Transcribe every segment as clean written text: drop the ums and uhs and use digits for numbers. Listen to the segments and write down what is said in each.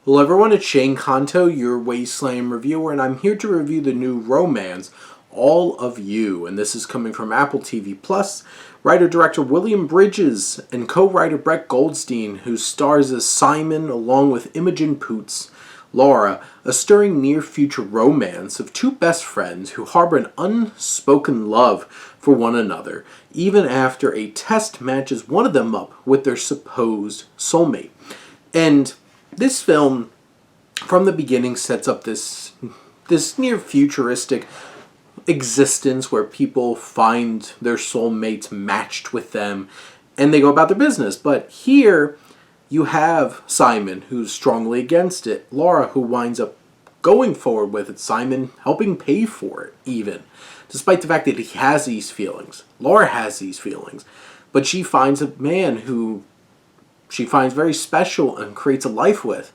Hello everyone, it's Shane Kanto, your Wasteland reviewer, and I'm here to review the new romance, All of You, and this is coming from Apple TV+. Writer-director William Bridges and co-writer Brett Goldstein, who stars as Simon along with Imogen Poots. Laura, a stirring near-future romance of two best friends who harbor an unspoken love for one another, even after a test matches one of them up with their supposed soulmate. And this film, from the beginning, sets up this near-futuristic existence where people find their soulmates matched with them, and they go about their business. But here, you have Simon, who's strongly against it. Laura, who winds up going forward with it. Simon helping pay for it, even. Despite the fact that he has these feelings. Laura has these feelings. But she finds a man who she finds very special and creates a life with.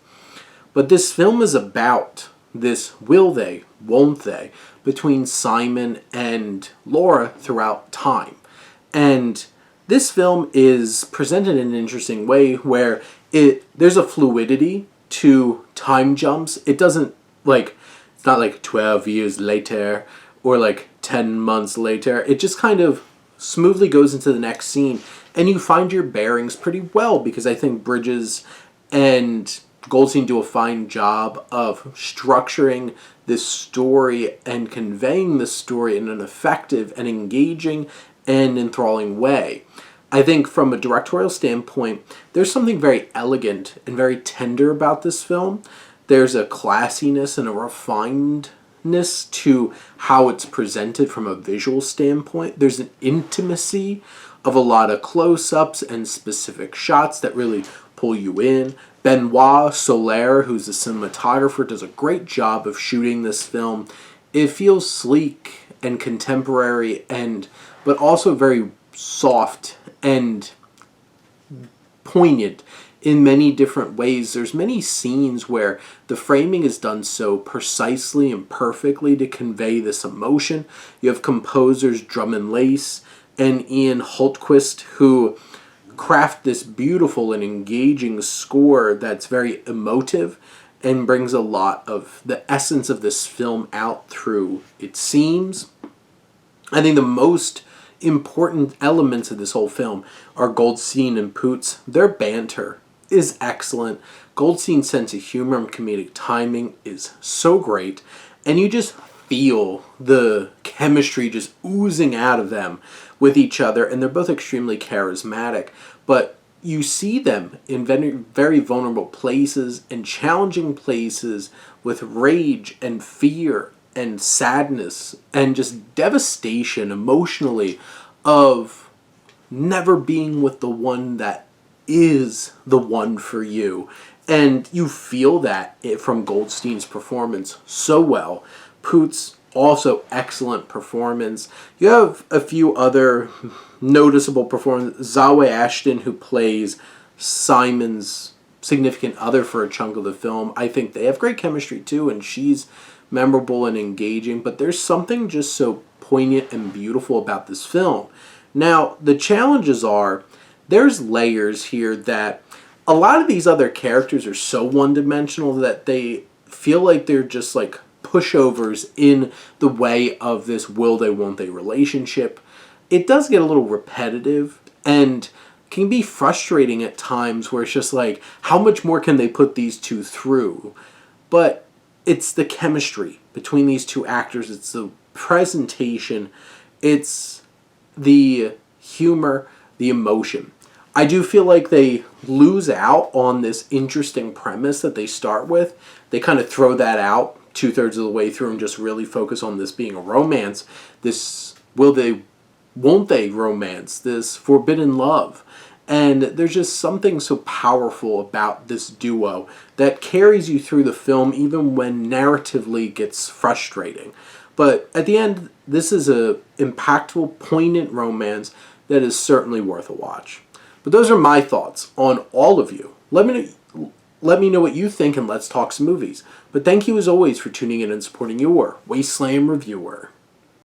But this film is about this will they, won't they, between Simon and Laura throughout time. And this film is presented in an interesting way where there's a fluidity to time jumps. It doesn't it's not like 12 years later or like 10 months later. It just kind of smoothly goes into the next scene, and you find your bearings pretty well, because I think Bridges and Goldstein do a fine job of structuring this story and conveying this story in an effective and engaging and enthralling way. I think from a directorial standpoint, there's something very elegant and very tender about this film. There's a classiness and a refinedness to how it's presented from a visual standpoint. There's an intimacy of a lot of close-ups and specific shots that really pull you in. Benoit Soler, who's the cinematographer, does a great job of shooting this film. It feels sleek and contemporary, but also very soft and poignant in many different ways. There's many scenes where the framing is done so precisely and perfectly to convey this emotion. You have composers Drummond Lace and Ian Hultquist, who craft this beautiful and engaging score that's very emotive and brings a lot of the essence of this film out through its scenes. I think the most important elements of this whole film are Goldstein and Poots. Their banter is excellent. Goldstein's sense of humor and comedic timing is so great, and you just feel the chemistry just oozing out of them with each other, and they're both extremely charismatic. But you see them in very, very vulnerable places and challenging places with rage and fear and sadness and just devastation emotionally of never being with the one that is the one for you. And you feel that from Goldstein's performance so well. Poots, also excellent performance. You have a few other noticeable performances. Zawe Ashton, who plays Simon's significant other for a chunk of the film. I think they have great chemistry too, and she's memorable and engaging. But there's something just so poignant and beautiful about this film. Now, the challenges are, there's layers here that a lot of these other characters are so one-dimensional that they feel like they're just like pushovers in the way of this will they, won't they relationship. It does get a little repetitive and can be frustrating at times, where it's just like, how much more can they put these two through? But it's the chemistry between these two actors. It's the presentation. It's the humor, the emotion. I do feel like they lose out on this interesting premise that they start with. They kind of throw that out 2/3 of the way through and just really focus on this being a romance, this will they, won't they romance, this forbidden love. And there's just something so powerful about this duo that carries you through the film even when narratively it gets frustrating. But at the end, this is a impactful, poignant romance that is certainly worth a watch. But those are my thoughts on All of You. Let me know what you think, and let's talk some movies. But thank you as always for tuning in and supporting your Wasteland reviewer.